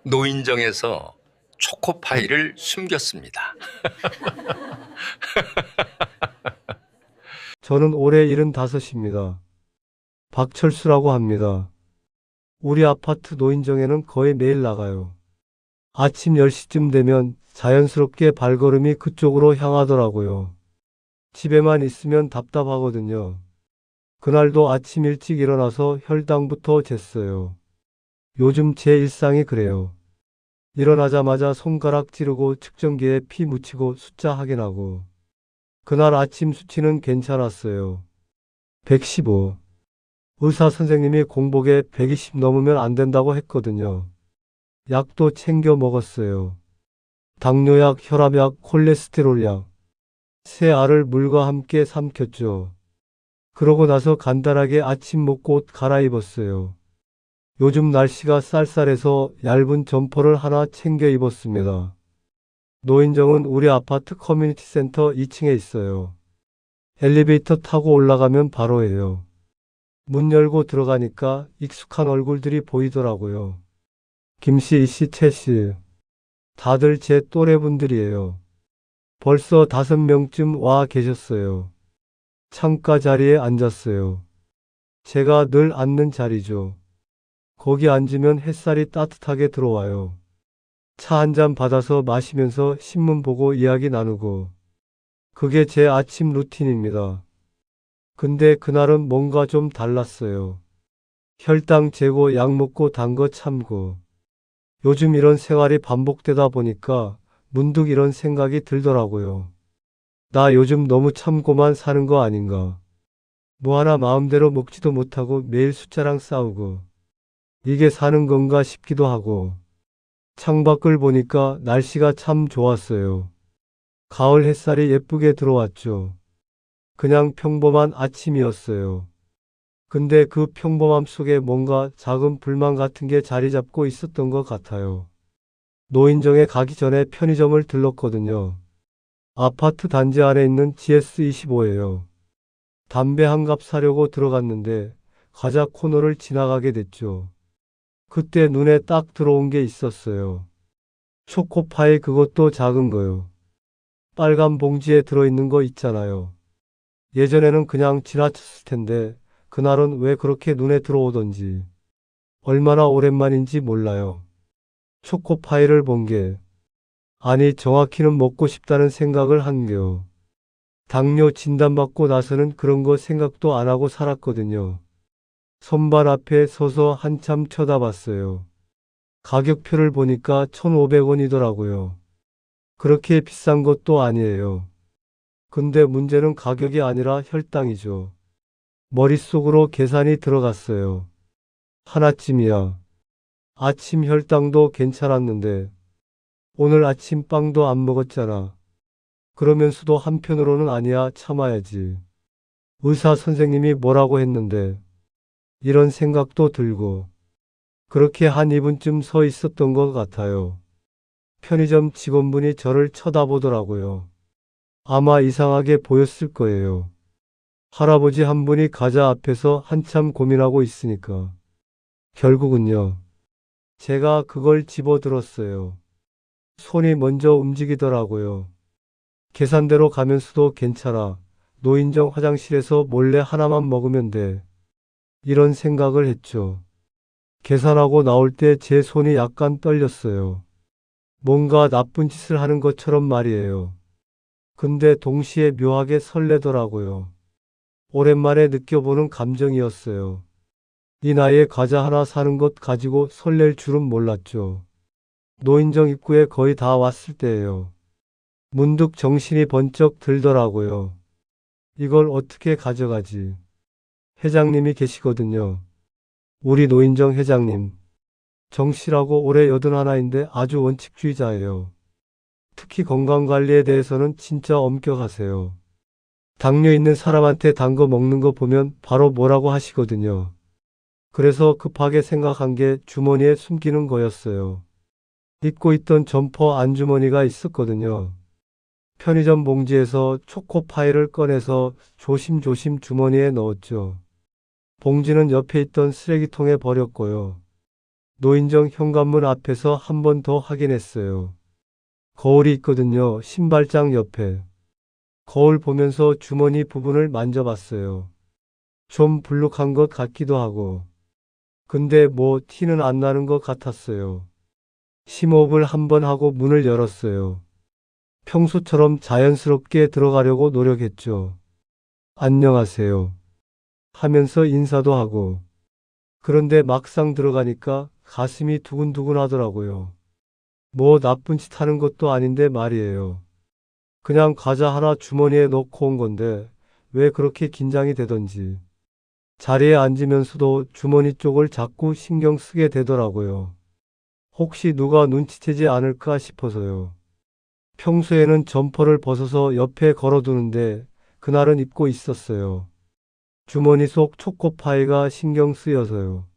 노인정에서 초코파이를 숨겼습니다. 저는 올해 75입니다. 박철수라고 합니다. 우리 아파트 노인정에는 거의 매일 나가요. 아침 10시쯤 되면 자연스럽게 발걸음이 그쪽으로 향하더라고요. 집에만 있으면 답답하거든요. 그날도 아침 일찍 일어나서 혈당부터 쟀어요. 요즘 제 일상이 그래요. 일어나자마자 손가락 찌르고 측정기에 피 묻히고 숫자 확인하고. 그날 아침 수치는 괜찮았어요. 115. 의사 선생님이 공복에 120 넘으면 안 된다고 했거든요. 약도 챙겨 먹었어요. 당뇨약, 혈압약, 콜레스테롤약. 새 알을 물과 함께 삼켰죠. 그러고 나서 간단하게 아침 먹고 옷 갈아입었어요. 요즘 날씨가 쌀쌀해서 얇은 점퍼를 하나 챙겨 입었습니다. 노인정은 우리 아파트 커뮤니티 센터 2층에 있어요. 엘리베이터 타고 올라가면 바로예요. 문 열고 들어가니까 익숙한 얼굴들이 보이더라고요. 김씨, 이씨, 최씨. 다들 제 또래분들이에요. 벌써 5명쯤 와 계셨어요. 창가 자리에 앉았어요. 제가 늘 앉는 자리죠. 거기 앉으면 햇살이 따뜻하게 들어와요. 차 한 잔 받아서 마시면서 신문 보고 이야기 나누고. 그게 제 아침 루틴입니다. 근데 그날은 뭔가 좀 달랐어요. 혈당 재고 약 먹고 단 거 참고. 요즘 이런 생활이 반복되다 보니까 문득 이런 생각이 들더라고요. 나 요즘 너무 참고만 사는 거 아닌가. 뭐 하나 마음대로 먹지도 못하고 매일 숫자랑 싸우고. 이게 사는 건가 싶기도 하고. 창밖을 보니까 날씨가 참 좋았어요. 가을 햇살이 예쁘게 들어왔죠. 그냥 평범한 아침이었어요. 근데 그 평범함 속에 뭔가 작은 불만 같은 게 자리 잡고 있었던 것 같아요. 노인정에 가기 전에 편의점을 들렀거든요. 아파트 단지 안에 있는 GS25예요. 담배 한 갑 사려고 들어갔는데 과자 코너를 지나가게 됐죠. 그때 눈에 딱 들어온 게 있었어요. 초코파이, 그것도 작은 거요. 빨간 봉지에 들어있는 거 있잖아요. 예전에는 그냥 지나쳤을 텐데 그날은 왜 그렇게 눈에 들어오던지. 얼마나 오랜만인지 몰라요. 초코파이를 본 게. 아니, 정확히는 먹고 싶다는 생각을 한겨. 당뇨 진단받고 나서는 그런 거 생각도 안 하고 살았거든요. 선반 앞에 서서 한참 쳐다봤어요. 가격표를 보니까 1,500원이더라고요. 그렇게 비싼 것도 아니에요. 근데 문제는 가격이 아니라 혈당이죠. 머릿속으로 계산이 들어갔어요. 하나쯤이야. 아침 혈당도 괜찮았는데 오늘 아침 빵도 안 먹었잖아. 그러면서도 한편으로는 아니야, 참아야지. 의사 선생님이 뭐라고 했는데 이런 생각도 들고 그렇게 한 2분쯤 서 있었던 것 같아요. 편의점 직원분이 저를 쳐다보더라고요. 아마 이상하게 보였을 거예요. 할아버지 한 분이 과자 앞에서 한참 고민하고 있으니까. 결국은요. 제가 그걸 집어들었어요. 손이 먼저 움직이더라고요. 계산대로 가면서도 괜찮아. 노인정 화장실에서 몰래 하나만 먹으면 돼. 이런 생각을 했죠. 계산하고 나올 때 제 손이 약간 떨렸어요. 뭔가 나쁜 짓을 하는 것처럼 말이에요. 근데 동시에 묘하게 설레더라고요. 오랜만에 느껴보는 감정이었어요. 이 나이에 과자 하나 사는 것 가지고 설렐 줄은 몰랐죠. 노인정 입구에 거의 다 왔을 때예요. 문득 정신이 번쩍 들더라고요. 이걸 어떻게 가져가지? 회장님이 계시거든요. 우리 노인정 회장님. 정 씨라고 올해 81인데 아주 원칙주의자예요. 특히 건강관리에 대해서는 진짜 엄격하세요. 당뇨 있는 사람한테 단 거 먹는 거 보면 바로 뭐라고 하시거든요. 그래서 급하게 생각한 게 주머니에 숨기는 거였어요. 입고 있던 점퍼 안주머니가 있었거든요. 편의점 봉지에서 초코파이를 꺼내서 조심조심 주머니에 넣었죠. 봉지는 옆에 있던 쓰레기통에 버렸고요. 노인정 현관문 앞에서 한 번 더 확인했어요. 거울이 있거든요. 신발장 옆에. 거울 보면서 주머니 부분을 만져봤어요. 좀 불룩한 것 같기도 하고. 근데 뭐 티는 안 나는 것 같았어요. 심호흡을 한 번 하고 문을 열었어요. 평소처럼 자연스럽게 들어가려고 노력했죠. 안녕하세요. 하면서 인사도 하고. 그런데 막상 들어가니까 가슴이 두근두근 하더라고요. 뭐 나쁜 짓 하는 것도 아닌데 말이에요. 그냥 과자 하나 주머니에 넣고 온 건데 왜 그렇게 긴장이 되던지. 자리에 앉으면서도 주머니 쪽을 자꾸 신경 쓰게 되더라고요. 혹시 누가 눈치채지 않을까 싶어서요. 평소에는 점퍼를 벗어서 옆에 걸어두는데 그날은 입고 있었어요. 주머니 속 초코파이가 신경 쓰여서요.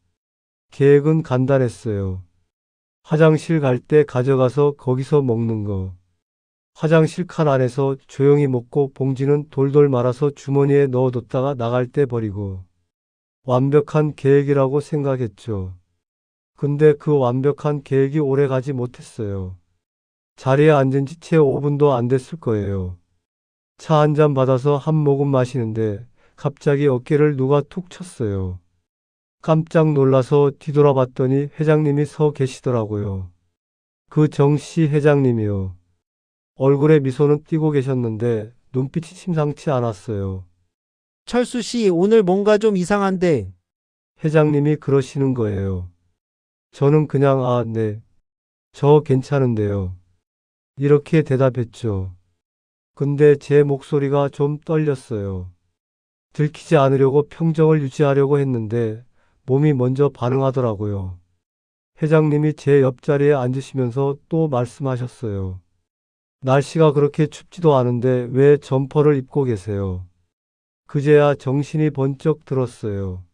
계획은 간단했어요. 화장실 갈 때 가져가서 거기서 먹는 거. 화장실 칸 안에서 조용히 먹고 봉지는 돌돌 말아서 주머니에 넣어뒀다가 나갈 때 버리고. 완벽한 계획이라고 생각했죠. 근데 그 완벽한 계획이 오래 가지 못했어요. 자리에 앉은 지 채 5분도 안 됐을 거예요. 차 한 잔 받아서 한 모금 마시는데 갑자기 어깨를 누가 툭 쳤어요. 깜짝 놀라서 뒤돌아봤더니 회장님이 서 계시더라고요. 그 정씨 회장님이요. 얼굴에 미소는 띄고 계셨는데 눈빛이 심상치 않았어요. 철수 씨, 오늘 뭔가 좀 이상한데. 회장님이 그러시는 거예요. 저는 그냥 네. 저 괜찮은데요. 이렇게 대답했죠. 근데 제 목소리가 좀 떨렸어요. 들키지 않으려고 평정을 유지하려고 했는데 몸이 먼저 반응하더라고요. 회장님이 제 옆자리에 앉으시면서 또 말씀하셨어요. 날씨가 그렇게 춥지도 않은데 왜 점퍼를 입고 계세요? 그제야 정신이 번쩍 들었어요.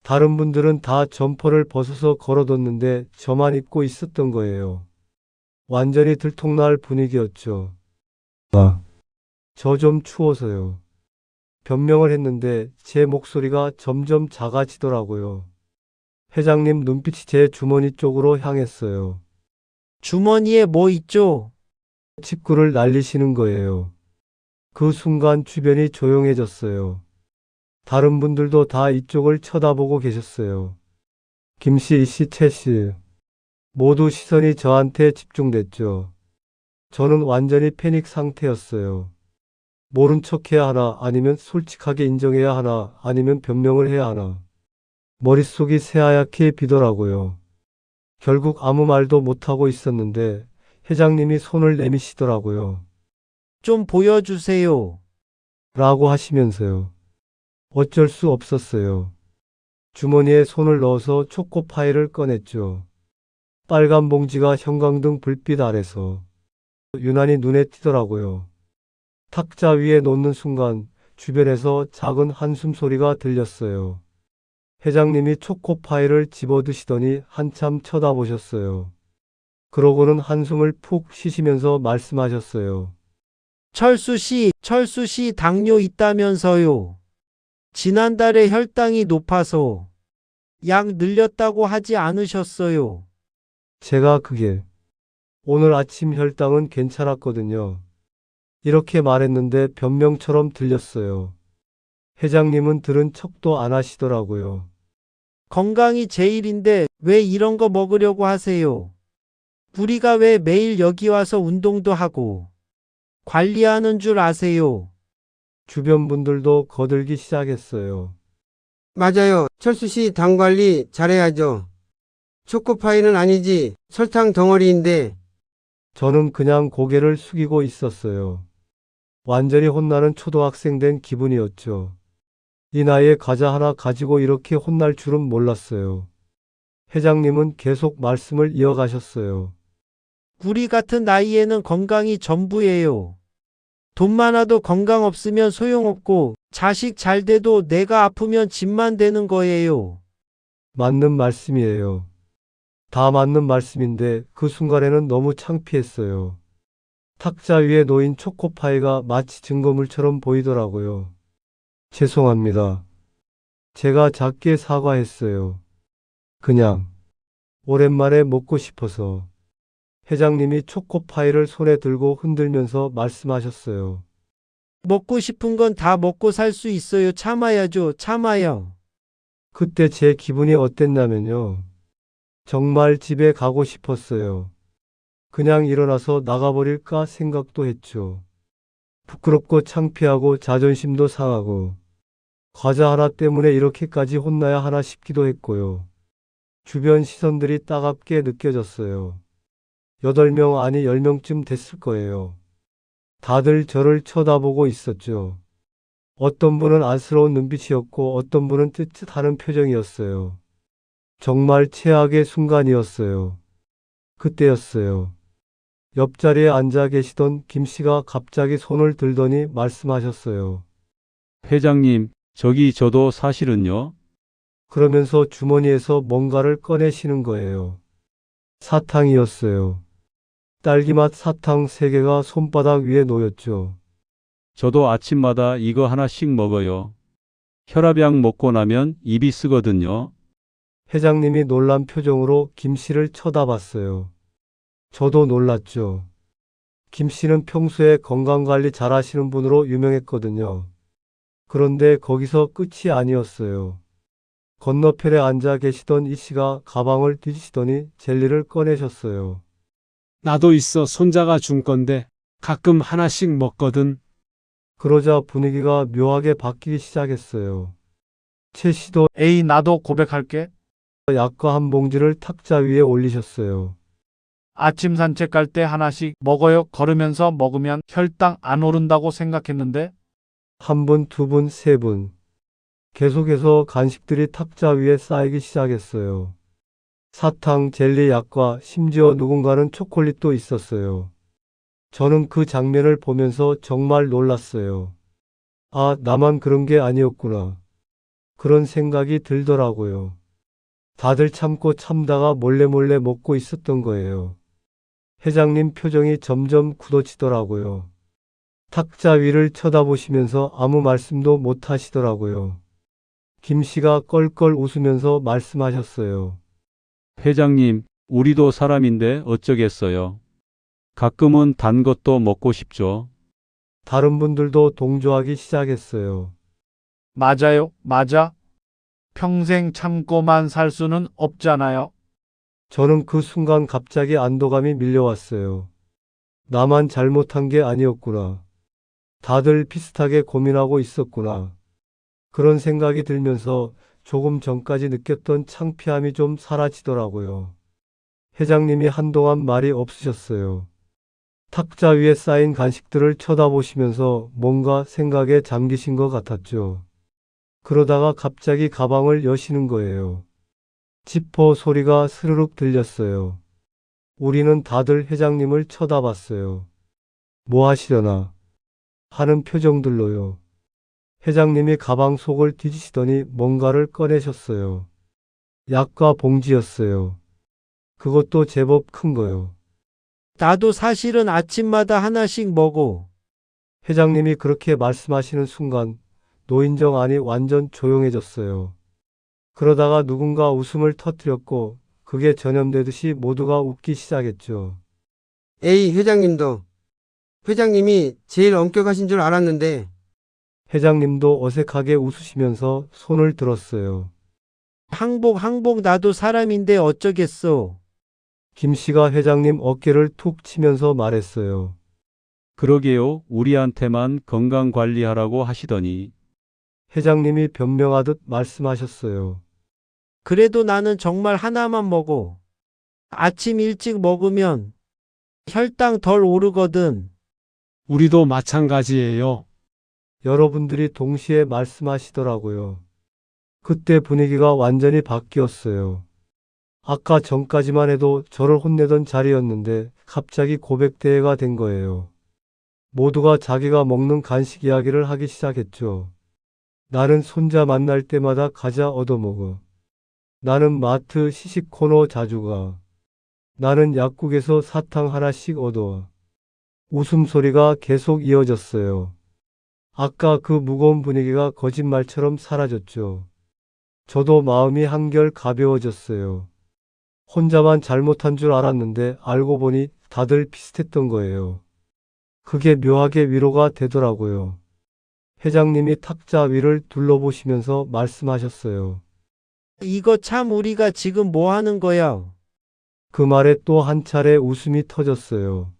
다른 분들은 다 점퍼를 벗어서 걸어뒀는데 저만 입고 있었던 거예요. 완전히 들통날 분위기였죠. 저 좀 추워서요. 변명을 했는데 제 목소리가 점점 작아지더라고요. 회장님 눈빛이 제 주머니 쪽으로 향했어요. 주머니에 뭐 있죠? 직구를 날리시는 거예요. 그 순간 주변이 조용해졌어요. 다른 분들도 다 이쪽을 쳐다보고 계셨어요. 김 씨, 이 씨, 최 씨. 모두 시선이 저한테 집중됐죠. 저는 완전히 패닉 상태였어요. 모른 척 해야 하나, 아니면 솔직하게 인정해야 하나, 아니면 변명을 해야 하나. 머릿속이 새하얗게 비더라고요. 결국 아무 말도 못하고 있었는데 회장님이 손을 내미시더라고요. 좀 보여주세요. 라고 하시면서요. 어쩔 수 없었어요. 주머니에 손을 넣어서 초코파이를 꺼냈죠. 빨간 봉지가 형광등 불빛 아래서 유난히 눈에 띄더라고요. 탁자 위에 놓는 순간 주변에서 작은 한숨 소리가 들렸어요. 회장님이 초코파이를 집어드시더니 한참 쳐다보셨어요. 그러고는 한숨을 푹 쉬시면서 말씀하셨어요. 철수 씨 당뇨 있다면서요. 지난달에 혈당이 높아서 약 늘렸다고 하지 않으셨어요. 제가 그게 오늘 아침 혈당은 괜찮았거든요. 이렇게 말했는데 변명처럼 들렸어요. 회장님은 들은 척도 안 하시더라고요. 건강이 제일인데 왜 이런 거 먹으려고 하세요? 우리가 왜 매일 여기 와서 운동도 하고 관리하는 줄 아세요? 주변 분들도 거들기 시작했어요. 맞아요. 철수 씨 당 관리 잘해야죠. 초코파이는 아니지 설탕 덩어리인데. 저는 그냥 고개를 숙이고 있었어요. 완전히 혼나는 초등학생 된 기분이었죠. 이 나이에 과자 하나 가지고 이렇게 혼날 줄은 몰랐어요. 회장님은 계속 말씀을 이어가셨어요. 우리 같은 나이에는 건강이 전부예요. 돈 많아도 건강 없으면 소용없고 자식 잘 돼도 내가 아프면 집만 되는 거예요. 맞는 말씀이에요. 다 맞는 말씀인데 그 순간에는 너무 창피했어요. 탁자 위에 놓인 초코파이가 마치 증거물처럼 보이더라고요. 죄송합니다. 제가 작게 사과했어요. 그냥 오랜만에 먹고 싶어서. 회장님이 초코파이를 손에 들고 흔들면서 말씀하셨어요. 먹고 싶은 건 다 먹고 살 수 있어요. 참아야죠. 참아요. 그때 제 기분이 어땠냐면요. 정말 집에 가고 싶었어요. 그냥 일어나서 나가버릴까 생각도 했죠. 부끄럽고 창피하고 자존심도 상하고 과자 하나 때문에 이렇게까지 혼나야 하나 싶기도 했고요. 주변 시선들이 따갑게 느껴졌어요. 8명 아니 10명쯤 됐을 거예요. 다들 저를 쳐다보고 있었죠. 어떤 분은 안쓰러운 눈빛이었고 어떤 분은 뜨뜻하는 표정이었어요. 정말 최악의 순간이었어요. 그때였어요. 옆자리에 앉아 계시던 김 씨가 갑자기 손을 들더니 말씀하셨어요. 회장님, 저기 저도 사실은요. 그러면서 주머니에서 뭔가를 꺼내시는 거예요. 사탕이었어요. 딸기맛 사탕 3개가 손바닥 위에 놓였죠. 저도 아침마다 이거 하나씩 먹어요. 혈압약 먹고 나면 입이 쓰거든요. 회장님이 놀란 표정으로 김 씨를 쳐다봤어요. 저도 놀랐죠. 김 씨는 평소에 건강관리 잘하시는 분으로 유명했거든요. 그런데 거기서 끝이 아니었어요. 건너편에 앉아 계시던 이 씨가 가방을 뒤지시더니 젤리를 꺼내셨어요. 나도 있어. 손자가 준 건데 가끔 하나씩 먹거든. 그러자 분위기가 묘하게 바뀌기 시작했어요. 최 씨도 에이, 나도 고백할게. 약과 한 봉지를 탁자 위에 올리셨어요. 아침 산책 갈 때 하나씩 먹어요. 걸으면서 먹으면 혈당 안 오른다고 생각했는데. 한 분, 두 분, 세 분. 계속해서 간식들이 탁자 위에 쌓이기 시작했어요. 사탕, 젤리, 약과 심지어 누군가는 초콜릿도 있었어요. 저는 그 장면을 보면서 정말 놀랐어요. 아, 나만 그런 게 아니었구나. 그런 생각이 들더라고요. 다들 참고 참다가 몰래 먹고 있었던 거예요. 회장님 표정이 점점 굳어지더라고요. 탁자 위를 쳐다보시면서 아무 말씀도 못 하시더라고요. 김 씨가 껄껄 웃으면서 말씀하셨어요. 회장님, 우리도 사람인데 어쩌겠어요. 가끔은 단 것도 먹고 싶죠. 다른 분들도 동조하기 시작했어요. 맞아요, 맞아. 평생 참고만 살 수는 없잖아요. 저는 그 순간 갑자기 안도감이 밀려왔어요. 나만 잘못한 게 아니었구나. 다들 비슷하게 고민하고 있었구나. 그런 생각이 들면서 조금 전까지 느꼈던 창피함이 좀 사라지더라고요. 회장님이 한동안 말이 없으셨어요. 탁자 위에 쌓인 간식들을 쳐다보시면서 뭔가 생각에 잠기신 것 같았죠. 그러다가 갑자기 가방을 여시는 거예요. 지퍼 소리가 스르륵 들렸어요. 우리는 다들 회장님을 쳐다봤어요. 뭐 하시려나 하는 표정들로요. 회장님이 가방 속을 뒤지시더니 뭔가를 꺼내셨어요. 약과 봉지였어요. 그것도 제법 큰 거요. 나도 사실은 아침마다 하나씩 먹어. 회장님이 그렇게 말씀하시는 순간 노인정 안이 완전 조용해졌어요. 그러다가 누군가 웃음을 터뜨렸고 그게 전염되듯이 모두가 웃기 시작했죠. 에이, 회장님도. 회장님이 제일 엄격하신 줄 알았는데. 회장님도 어색하게 웃으시면서 손을 들었어요. 항복 나도 사람인데 어쩌겠어. 김 씨가 회장님 어깨를 툭 치면서 말했어요. 그러게요. 우리한테만 건강 관리하라고 하시더니. 회장님이 변명하듯 말씀하셨어요. 그래도 나는 정말 하나만 먹어. 아침 일찍 먹으면 혈당 덜 오르거든. 우리도 마찬가지예요. 여러분들이 동시에 말씀하시더라고요. 그때 분위기가 완전히 바뀌었어요. 아까 전까지만 해도 저를 혼내던 자리였는데 갑자기 고백대회가 된 거예요. 모두가 자기가 먹는 간식 이야기를 하기 시작했죠. 나는 손자 만날 때마다 과자 얻어먹어. 나는 마트 시식 코너 자주 가. 나는 약국에서 사탕 하나씩 얻어와. 웃음소리가 계속 이어졌어요. 아까 그 무거운 분위기가 거짓말처럼 사라졌죠. 저도 마음이 한결 가벼워졌어요. 혼자만 잘못한 줄 알았는데 알고 보니 다들 비슷했던 거예요. 그게 묘하게 위로가 되더라고요. 회장님이 탁자 위를 둘러보시면서 말씀하셨어요. 이거 참 우리가 지금 뭐 하는 거야? 그 말에 또 한 차례 웃음이 터졌어요.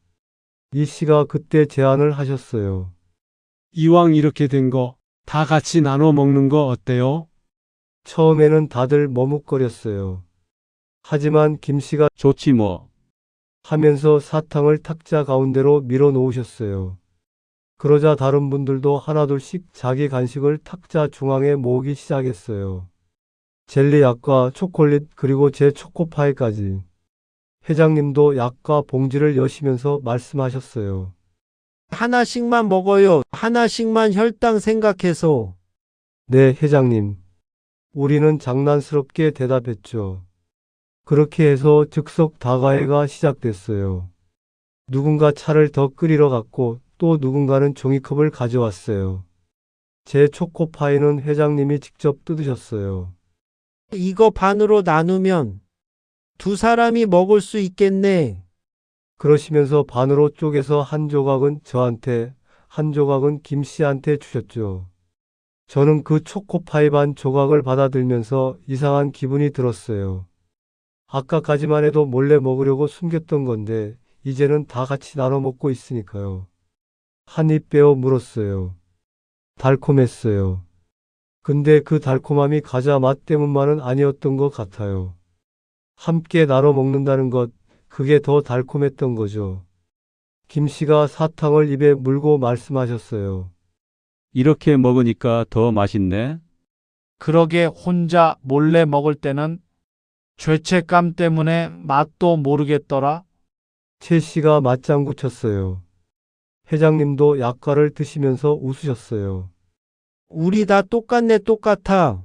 이 씨가 그때 제안을 하셨어요. 이왕 이렇게 된 거 다 같이 나눠 먹는 거 어때요? 처음에는 다들 머뭇거렸어요. 하지만 김 씨가 좋지 뭐. 하면서 사탕을 탁자 가운데로 밀어 놓으셨어요. 그러자 다른 분들도 하나둘씩 자기 간식을 탁자 중앙에 모으기 시작했어요. 젤리 약과 초콜릿 그리고 제 초코파이까지. 회장님도 약과 봉지를 여시면서 말씀하셨어요. 하나씩만 먹어요. 하나씩만 혈당 생각해서. 네, 회장님. 우리는 장난스럽게 대답했죠. 그렇게 해서 즉석 다과회가 시작됐어요. 누군가 차를 더 끓이러 갔고 또 누군가는 종이컵을 가져왔어요. 제 초코파이는 회장님이 직접 뜯으셨어요. 이거 반으로 나누면 두 사람이 먹을 수 있겠네. 그러시면서 반으로 쪼개서 한 조각은 저한테, 한 조각은 김 씨한테 주셨죠. 저는 그 초코파이 반 조각을 받아들면서 이상한 기분이 들었어요. 아까까지만 해도 몰래 먹으려고 숨겼던 건데 이제는 다 같이 나눠 먹고 있으니까요. 한 입 빼어 물었어요. 달콤했어요. 근데 그 달콤함이 과자 맛 때문만은 아니었던 것 같아요. 함께 나눠 먹는다는 것, 그게 더 달콤했던 거죠. 김 씨가 사탕을 입에 물고 말씀하셨어요. 이렇게 먹으니까 더 맛있네. 그러게 혼자 몰래 먹을 때는 죄책감 때문에 맛도 모르겠더라. 최 씨가 맞장구 쳤어요. 회장님도 약과를 드시면서 웃으셨어요. 우리 다 똑같네, 똑같아.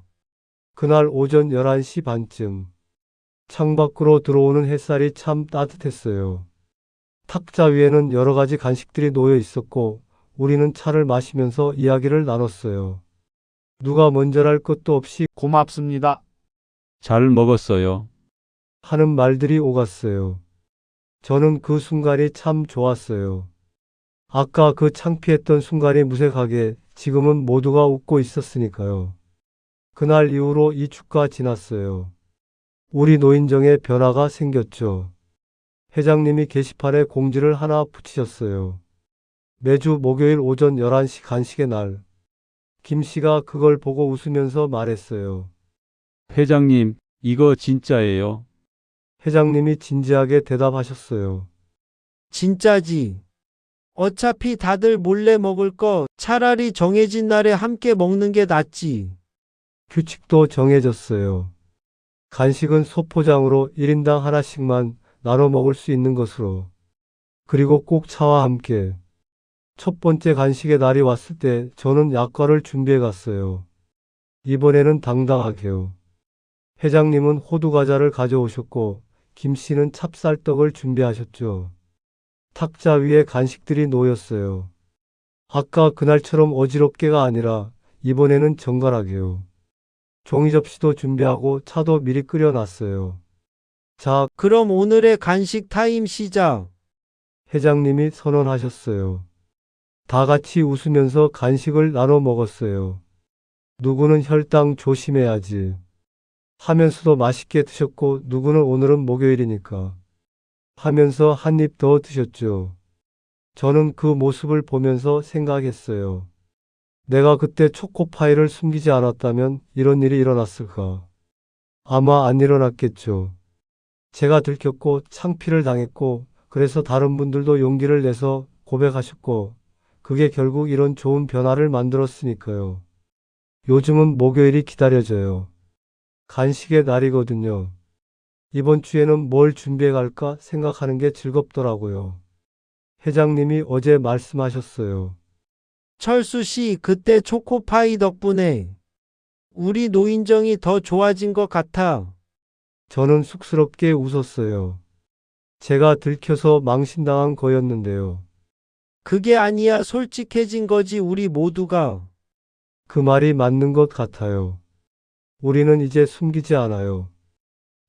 그날 오전 11시 반쯤 창밖으로 들어오는 햇살이 참 따뜻했어요. 탁자 위에는 여러 가지 간식들이 놓여 있었고 우리는 차를 마시면서 이야기를 나눴어요. 누가 먼저랄 것도 없이 고맙습니다. 잘 먹었어요. 하는 말들이 오갔어요. 저는 그 순간이 참 좋았어요. 아까 그 창피했던 순간이 무색하게 지금은 모두가 웃고 있었으니까요. 그날 이후로 2주가 지났어요. 우리 노인정에 변화가 생겼죠. 회장님이 게시판에 공지를 하나 붙이셨어요. 매주 목요일 오전 11시 간식의 날. 김 씨가 그걸 보고 웃으면서 말했어요. 회장님, 이거 진짜예요. 회장님이 진지하게 대답하셨어요. 진짜지. 어차피 다들 몰래 먹을 거 차라리 정해진 날에 함께 먹는 게 낫지. 규칙도 정해졌어요. 간식은 소포장으로 1인당 하나씩만 나눠 먹을 수 있는 것으로. 그리고 꼭 차와 함께. 첫 번째 간식의 날이 왔을 때 저는 약과를 준비해 갔어요. 이번에는 당당하게요. 회장님은 호두과자를 가져오셨고 김 씨는 찹쌀떡을 준비하셨죠. 탁자 위에 간식들이 놓였어요. 아까 그날처럼 어지럽게가 아니라 이번에는 정갈하게요. 종이 접시도 준비하고 차도 미리 끓여놨어요. 자, 그럼 오늘의 간식 타임 시작. 회장님이 선언하셨어요. 다 같이 웃으면서 간식을 나눠 먹었어요. 누구는 혈당 조심해야지 하면서도 맛있게 드셨고 누구는 오늘은 목요일이니까 하면서 한 입 더 드셨죠. 저는 그 모습을 보면서 생각했어요. 내가 그때 초코파이를 숨기지 않았다면 이런 일이 일어났을까? 아마 안 일어났겠죠. 제가 들켰고 창피를 당했고 그래서 다른 분들도 용기를 내서 고백하셨고 그게 결국 이런 좋은 변화를 만들었으니까요. 요즘은 목요일이 기다려져요. 간식의 날이거든요. 이번 주에는 뭘 준비해 갈까 생각하는 게 즐겁더라고요. 회장님이 어제 말씀하셨어요. 철수 씨, 그때 초코파이 덕분에 우리 노인정이 더 좋아진 것 같아. 저는 쑥스럽게 웃었어요. 제가 들켜서 망신당한 거였는데요. 그게 아니야, 솔직해진 거지, 우리 모두가. 그 말이 맞는 것 같아요. 우리는 이제 숨기지 않아요.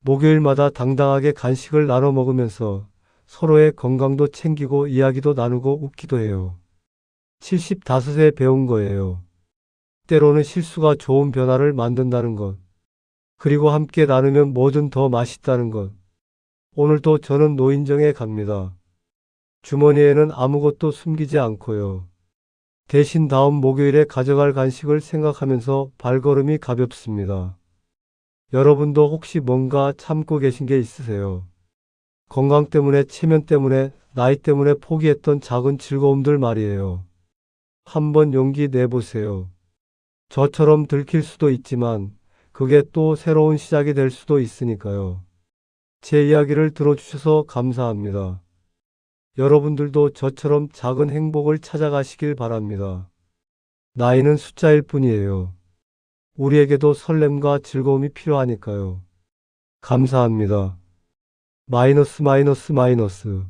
목요일마다 당당하게 간식을 나눠 먹으면서 서로의 건강도 챙기고 이야기도 나누고 웃기도 해요. 75에 배운 거예요. 때로는 실수가 좋은 변화를 만든다는 것. 그리고 함께 나누면 뭐든 더 맛있다는 것. 오늘도 저는 노인정에 갑니다. 주머니에는 아무것도 숨기지 않고요. 대신 다음 목요일에 가져갈 간식을 생각하면서 발걸음이 가볍습니다. 여러분도 혹시 뭔가 참고 계신 게 있으세요? 건강 때문에, 체면 때문에, 나이 때문에 포기했던 작은 즐거움들 말이에요. 한번 용기 내보세요. 저처럼 들킬 수도 있지만 그게 또 새로운 시작이 될 수도 있으니까요. 제 이야기를 들어주셔서 감사합니다. 여러분들도 저처럼 작은 행복을 찾아가시길 바랍니다. 나이는 숫자일 뿐이에요. 우리에게도 설렘과 즐거움이 필요하니까요. 감사합니다. 마이너스 마이너스 마이너스